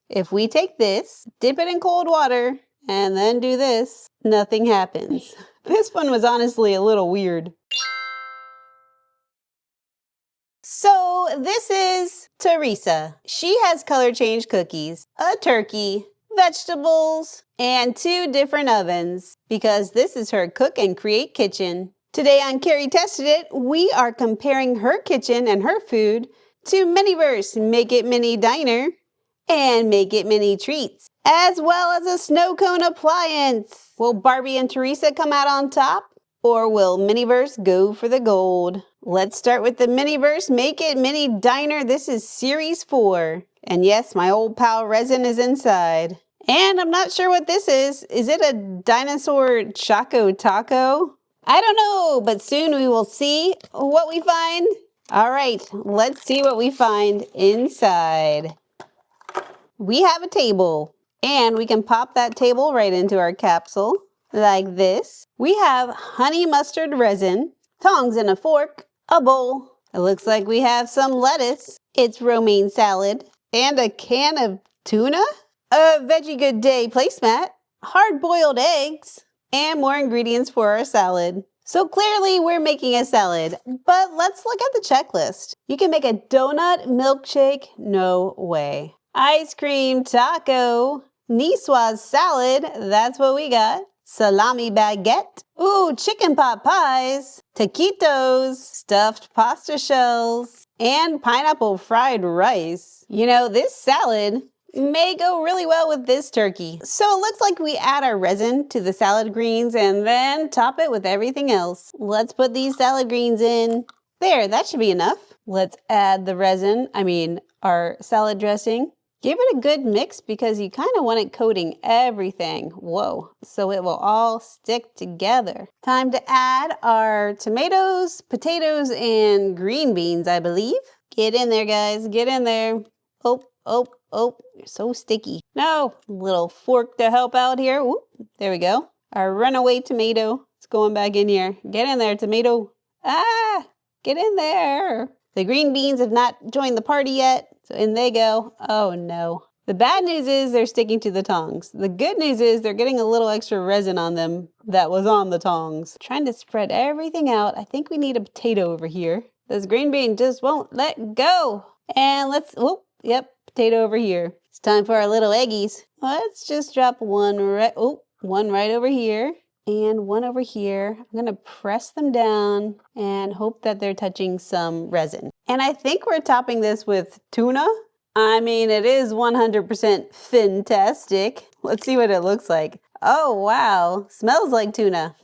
If we take this, dip it in cold water, and then do this, nothing happens. This one was honestly a little weird. So this is Teresa. She has color change cookies, a turkey, vegetables, and 2 different ovens because this is her cook and create kitchen. Today on Carrie Tested It, we are comparing her kitchen and her food to Miniverse, Make It Mini Diner, and Make It Mini Treats, as well as a snow cone appliance. Will Barbie and Teresa come out on top? Or will Miniverse go for the gold? Let's start with the Miniverse Make It Mini Diner. This is Series 4. And yes, my old pal Resin is inside. And I'm not sure what this is. Is it a dinosaur Choco Taco? I don't know, but soon we will see what we find. All right, let's see what we find inside. We have a table, and we can pop that table right into our capsule. Like this. We have honey mustard resin, tongs and a fork, a bowl. It looks like we have some lettuce. It's romaine salad and a can of tuna, a Veggie Good Day placemat, hard-boiled eggs, and more ingredients for our salad. So clearly we're making a salad, but let's look at the checklist. You can make a donut milkshake, no way. Ice cream taco, niçoise salad, that's what we got. Salami baguette, ooh, chicken pot pies, taquitos, stuffed pasta shells, and pineapple fried rice. You know, this salad may go really well with this turkey. So it looks like we add our resin to the salad greens and then top it with everything else. Let's put these salad greens in. There, that should be enough. Let's add the resin, our salad dressing. Give it a good mix because you kind of want it coating everything. Whoa, so it will all stick together. Time to add our tomatoes, potatoes, and green beans, I believe. Get in there, guys, get in there. Oh, you're so sticky. No, little fork to help out here. Whoop, there we go. Our runaway tomato. It's going back in here. Get in there, tomato. Ah, get in there. The green beans have not joined the party yet. So in they go. Oh no. The bad news is they're sticking to the tongs. The good news is they're getting a little extra resin on them that was on the tongs. Trying to spread everything out. I think we need a potato over here. This green bean just won't let go. And let's, potato over here. It's time for our little eggies. Let's just drop one right over here. And one over here. I'm gonna press them down and hope that they're touching some resin. And I think we're topping this with tuna. It is 100% fantastic. Let's see what it looks like. Oh, wow. Smells like tuna.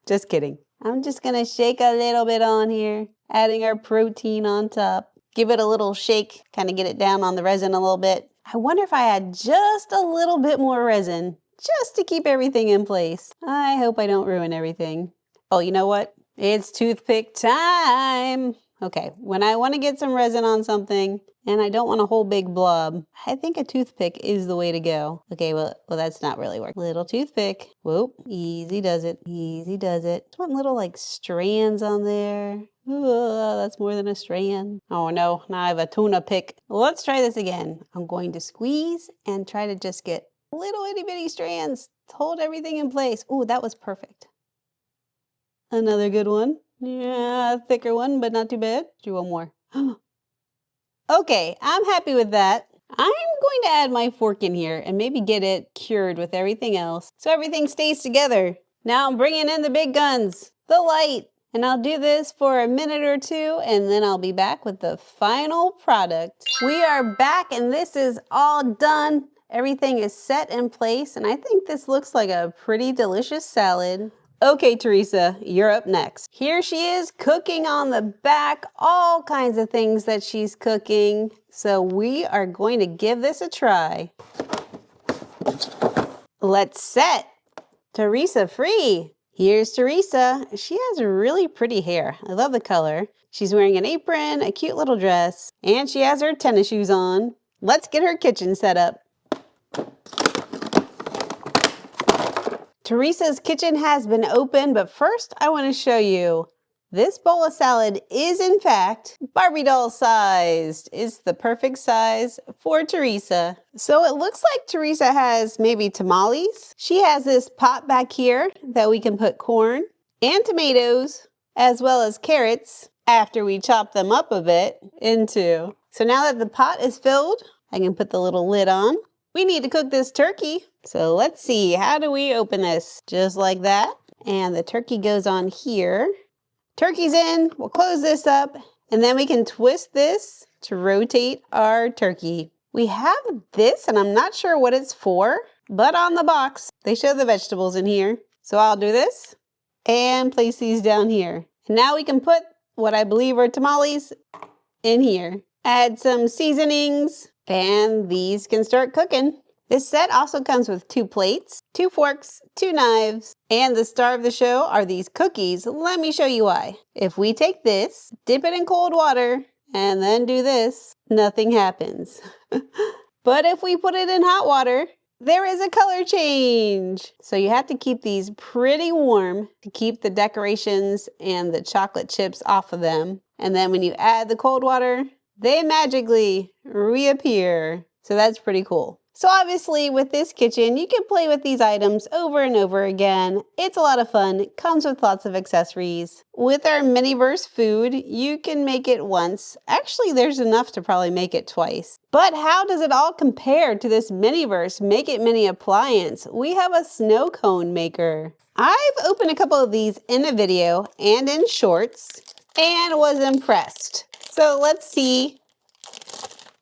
Just kidding. I'm just gonna shake a little bit on here, adding our protein on top. Give it a little shake, kind of get it down on the resin a little bit. I wonder if I had just a little bit more resin. Just to keep everything in place. I hope I don't ruin everything. Oh, you know what? It's toothpick time. Okay, when I want to get some resin on something and I don't want a whole big blob, I think a toothpick is the way to go. Okay, well that's not really working. Little toothpick. Whoop, easy does it. Easy does it. Just want little like strands on there. Ooh, that's more than a strand. Oh no, now I have a tuna pick. Let's try this again. I'm going to squeeze and try to just get little itty bitty strands to hold everything in place. Ooh, that was perfect. Another good one. Yeah, thicker one, but not too bad. Do one more. Okay, I'm happy with that. I'm going to add my fork in here and maybe get it cured with everything else so everything stays together. Now I'm bringing in the big guns, the light. And I'll do this for a minute or two and then I'll be back with the final product. We are back and this is all done. Everything is set in place and I think this looks like a pretty delicious salad. Okay, Teresa, you're up next. Here she is cooking on the back, all kinds of things that she's cooking. So we are going to give this a try. Let's set Teresa free. Here's Teresa. She has really pretty hair. I love the color. She's wearing an apron, a cute little dress, and she has her tennis shoes on. Let's get her kitchen set up. Teresa's kitchen has been open, but first I want to show you This bowl of salad is in fact Barbie doll sized. It's the perfect size for Teresa. So it looks like Teresa has maybe tamales. She has this pot back here that we can put corn and tomatoes as well as carrots after we chop them up a bit into. So now that the pot is filled, I can put the little lid on. We need to cook this turkey. So let's see, how do we open this? Just like that. And the turkey goes on here. Turkey's in, we'll close this up, and then we can twist this to rotate our turkey. We have this, and I'm not sure what it's for, but on the box, they show the vegetables in here. So I'll do this and place these down here. And now we can put what I believe are tamales in here. Add some seasonings, and these can start cooking. This set also comes with 2 plates, 2 forks, 2 knives, and the star of the show are these cookies. Let me show you why. If we take this, dip it in cold water, and then do this, nothing happens. But if we put it in hot water, there is a color change. So you have to keep these pretty warm to keep the decorations and the chocolate chips off of them. And then when you add the cold water, they magically reappear. So that's pretty cool. So obviously with this kitchen, you can play with these items over and over again. It's a lot of fun. It comes with lots of accessories. With our Miniverse food, you can make it once. Actually, there's enough to probably make it twice. But how does it all compare to this Miniverse Make It Mini appliance? We have a snow cone maker. I've opened a couple of these in a video and in shorts and was impressed. So let's see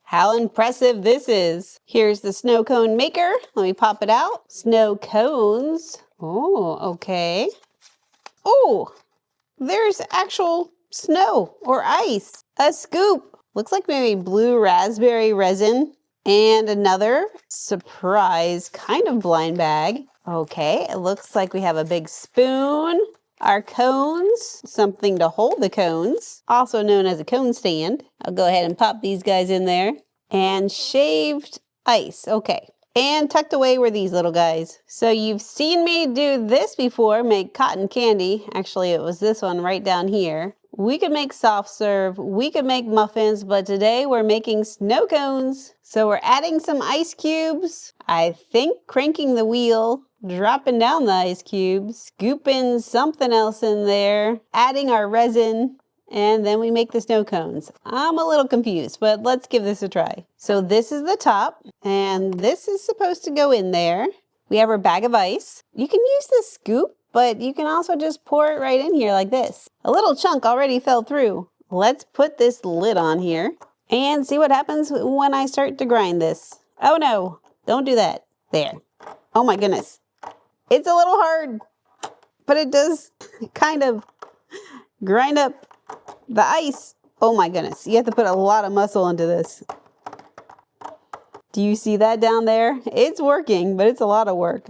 how impressive this is. Here's the snow cone maker. Let me pop it out. Snow cones. Oh, okay. Oh, there's actual snow or ice. A scoop. Looks like maybe blue raspberry resin. And another surprise kind of blind bag. Okay, it looks like we have a big spoon. Our cones, something to hold the cones, also known as a cone stand. I'll go ahead and pop these guys in there. And shaved ice, okay. And tucked away were these little guys. So you've seen me do this before, make cotton candy. Actually, it was this one right down here. We could make soft serve, we could make muffins, but today we're making snow cones. So we're adding some ice cubes. I think cranking the wheel, dropping down the ice cubes, scooping something else in there, adding our resin, and then we make the snow cones. I'm a little confused, but let's give this a try. So this is the top, and this is supposed to go in there. We have our bag of ice. You can use the scoop, but you can also just pour it right in here like this. A little chunk already fell through. Let's put this lid on here and see what happens when I start to grind this. Oh no, don't do that. There. Oh my goodness. It's a little hard, but it does kind of grind up the ice. Oh my goodness, you have to put a lot of muscle into this. Do you see that down there? It's working, but it's a lot of work.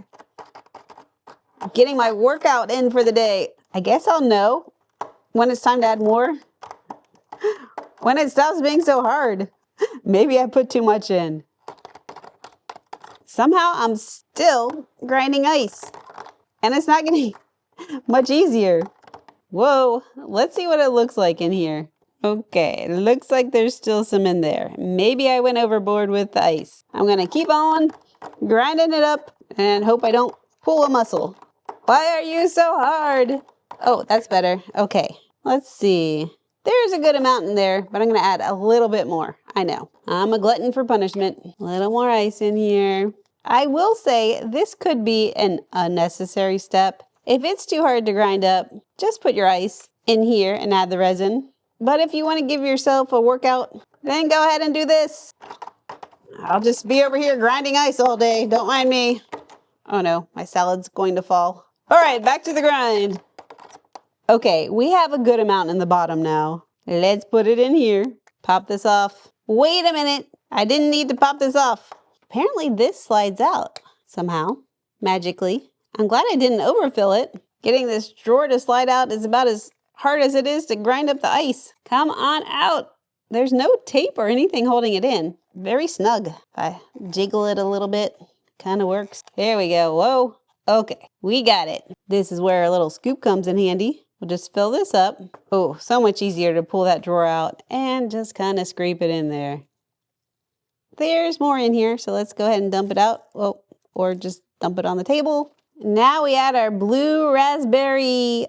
Getting my workout in for the day. I guess I'll know when it's time to add more. When it stops being so hard. Maybe I put too much in. Somehow I'm still grinding ice. And it's not getting much easier. Whoa, let's see what it looks like in here. Okay, it looks like there's still some in there. Maybe I went overboard with the ice. I'm gonna keep on grinding it up and hope I don't pull a muscle. Why are you so hard? Oh, that's better. Okay, let's see. There's a good amount in there, but I'm gonna add a little bit more. I know, I'm a glutton for punishment. A little more ice in here. I will say this could be an unnecessary step. If it's too hard to grind up, just put your ice in here and add the resin. But if you want to give yourself a workout, then go ahead and do this. I'll just be over here grinding ice all day. Don't mind me. Oh no, my salad's going to fall. All right, back to the grind. Okay, we have a good amount in the bottom now. Let's put it in here. Pop this off. Wait a minute. I didn't need to pop this off. Apparently this slides out somehow, magically. I'm glad I didn't overfill it. Getting this drawer to slide out is about as hard as it is to grind up the ice. Come on out. There's no tape or anything holding it in. Very snug. If I jiggle it a little bit, kind of works. There we go. Whoa. Okay, we got it. This is where a little scoop comes in handy. We'll just fill this up. Oh, so much easier to pull that drawer out and just kind of scrape it in there. There's more in here, so let's go ahead and dump it out. Oh, or just dump it on the table. Now we add our blue raspberry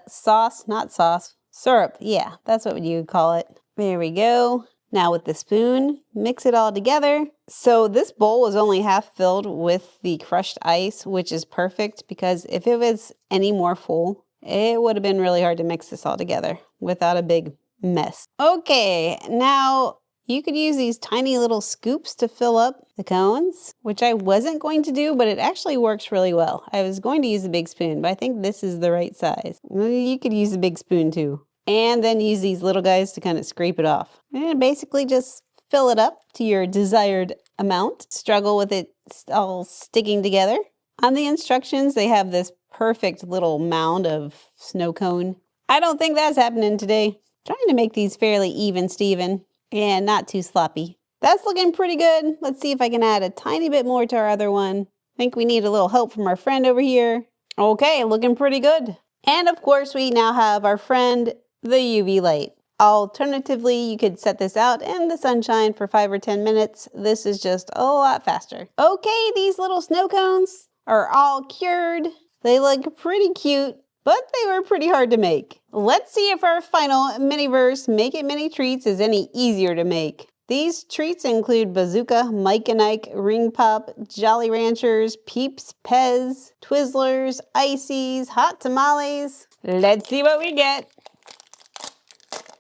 sauce, not sauce, syrup. Yeah, that's what you would call it. There we go. Now with the spoon, mix it all together. So this bowl was only half filled with the crushed ice, which is perfect because if it was any more full, it would have been really hard to mix this all together without a big mess. Okay, now you could use these tiny little scoops to fill up the cones, which I wasn't going to do, but it actually works really well. I was going to use a big spoon, but I think this is the right size. You could use a big spoon too. And then use these little guys to kind of scrape it off. And basically just fill it up to your desired amount. Struggle with it all sticking together. On the instructions, they have this perfect little mound of snow cone. I don't think that's happening today. Trying to make these fairly even, Steven, and not too sloppy. That's looking pretty good. Let's see if I can add a tiny bit more to our other one. I think we need a little help from our friend over here. Okay, looking pretty good. And of course, we now have our friend, the UV light. Alternatively, you could set this out in the sunshine for 5 or 10 minutes. This is just a lot faster. Okay, these little snow cones are all cured. They look pretty cute, but they were pretty hard to make. Let's see if our final Miniverse Make It Mini treats is any easier to make. These treats include Bazooka, Mike and Ike, Ring Pop, Jolly Ranchers, Peeps, Pez, Twizzlers, Ices, Hot Tamales. Let's see what we get.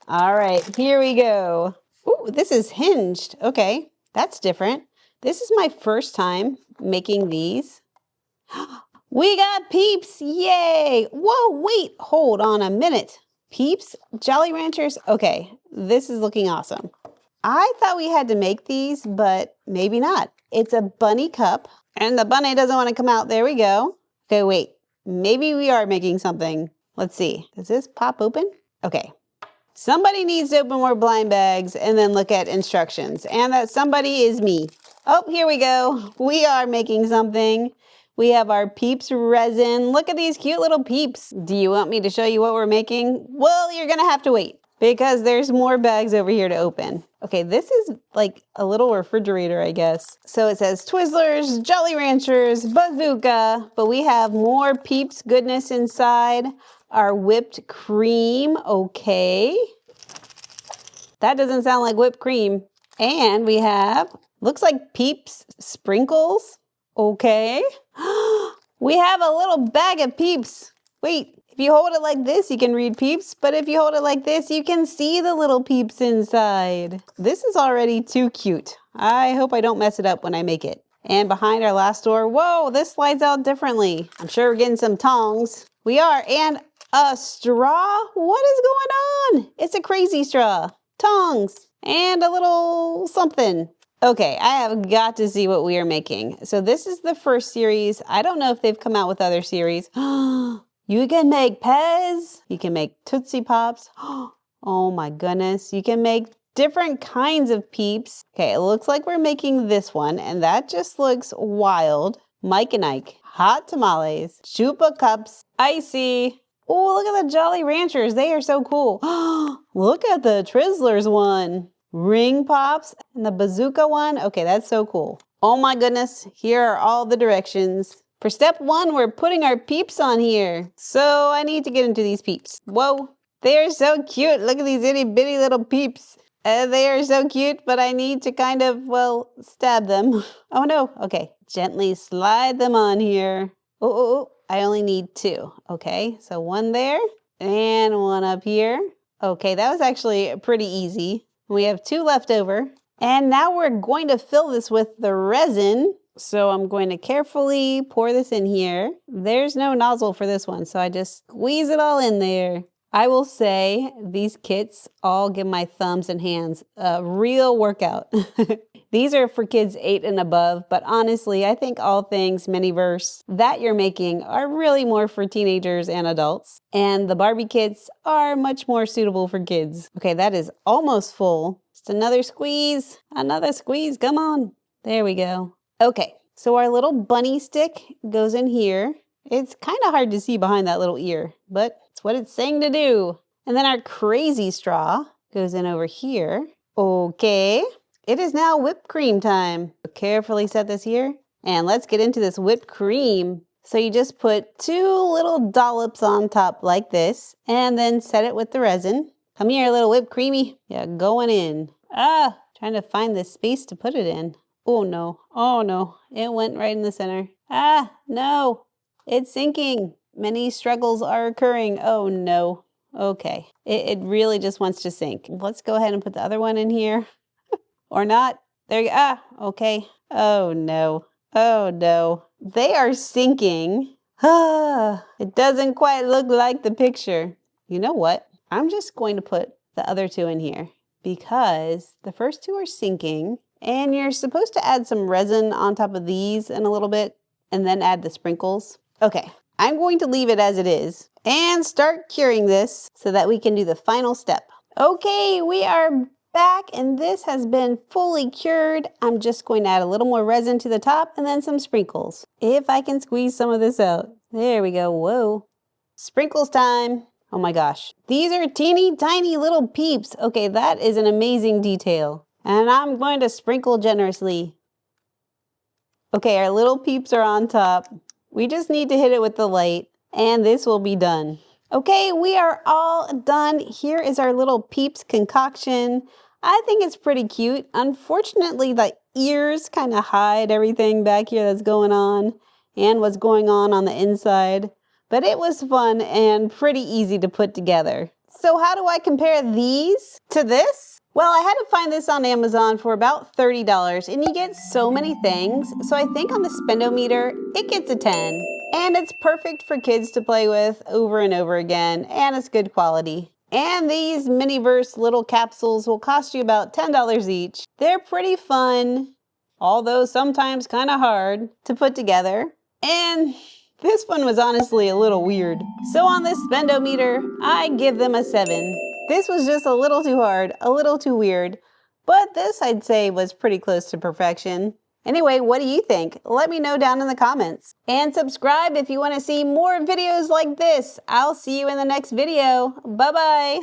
All right, here we go. Ooh, this is hinged. Okay, that's different. This is my first time making these. We got Peeps, yay! Whoa, wait, hold on a minute. Peeps, Jolly Ranchers, okay, this is looking awesome. I thought we had to make these, but maybe not. It's a bunny cup, and the bunny doesn't want to come out. There we go. Okay, wait, maybe we are making something. Let's see, does this pop open? Okay. Somebody needs to open more blind bags and then look at instructions. And that somebody is me. Oh, here we go. We are making something. We have our Peeps resin. Look at these cute little Peeps. Do you want me to show you what we're making? Well, you're gonna have to wait because there's more bags over here to open. Okay, this is like a little refrigerator, I guess. So it says Twizzlers, Jolly Ranchers, Bazooka, but we have more Peeps goodness inside. Our whipped cream, okay. That doesn't sound like whipped cream. And we have, looks like Peeps sprinkles, okay. We have a little bag of Peeps. Wait, if you hold it like this, you can read Peeps, but if you hold it like this, you can see the little Peeps inside. This is already too cute. I hope I don't mess it up when I make it. And behind our last door, whoa, this slides out differently. I'm sure we're getting some tongs. We are, and a straw? What is going on? It's a crazy straw. Tongs and a little something. Okay, I have got to see what we are making. So this is the first series. I don't know if they've come out with other series. You can make Pez. You can make Tootsie Pops. Oh my goodness. You can make different kinds of Peeps. Okay, it looks like we're making this one, and that just looks wild. Mike and Ike, Hot Tamales, Chupa Cups, Icy. Oh, look at the Jolly Ranchers. They are so cool. Look at the Twizzlers one. Ring Pops and the Bazooka one. Okay, that's so cool. Oh my goodness. Here are all the directions. For step 1, we're putting our Peeps on here. So I need to get into these Peeps. Whoa, they are so cute. Look at these itty bitty little Peeps. They are so cute, but I need to kind of, well, stab them. Oh no. Okay, gently slide them on here. Oh. I only need 2. Okay, so 1 there and 1 up here. Okay, that was actually pretty easy. We have 2 left over. And now we're going to fill this with the resin. So I'm going to carefully pour this in here. There's no nozzle for this one, so I just squeeze it all in there. I will say these kits all give my thumbs and hands a real workout. These are for kids 8 and above, but honestly, I think all things Miniverse that you're making are really more for teenagers and adults. And the Barbie kits are much more suitable for kids. Okay, that is almost full. Just another squeeze, come on. There we go. Okay, so our little bunny stick goes in here. It's kind of hard to see behind that little ear, but it's It's what it's saying to do. And then our crazy straw goes in over here. Okay. It is now whipped cream time. Carefully set this here. And let's get into this whipped cream. So you just put 2 little dollops on top like this, and then set it with the resin. Come here, little whipped creamy. Yeah, going in. Trying to find the space to put it in. Oh no, it went right in the center. No, it's sinking. Many struggles are occurring. Oh no. Okay, it really just wants to sink. Let's go ahead and put the other one in here. Or not. There you go. Okay. Oh no. Oh no. They are sinking. It doesn't quite look like the picture. You know what? I'm just going to put the other 2 in here because the first 2 are sinking and you're supposed to add some resin on top of these in a little bit and then add the sprinkles. Okay, I'm going to leave it as it is and start curing this so that we can do the final step. Okay, we are back and this has been fully cured. I'm just going to add a little more resin to the top and then some sprinkles. If I can squeeze some of this out. There we go. Whoa. Sprinkles time. Oh my gosh. These are teeny tiny little peeps. Okay, that is an amazing detail. And I'm going to sprinkle generously. Okay, our little peeps are on top. We just need to hit it with the light and this will be done. Okay, we are all done. Here is our little peeps concoction. I think it's pretty cute. Unfortunately, the ears kind of hide everything back here that's going on and what's going on the inside. But it was fun and pretty easy to put together. So how do I compare these to this? Well, I had to find this on Amazon for about $30 and you get so many things. So I think on the spendometer, it gets a 10. And it's perfect for kids to play with over and over again, and it's good quality. And these Miniverse little capsules will cost you about $10 each. They're pretty fun, although sometimes kind of hard to put together. And this one was honestly a little weird. So on this spendometer, I give them a 7. This was just a little too hard, a little too weird, but this I'd say was pretty close to perfection. Anyway, what do you think? Let me know down in the comments. And subscribe if you want to see more videos like this. I'll see you in the next video. Bye-bye.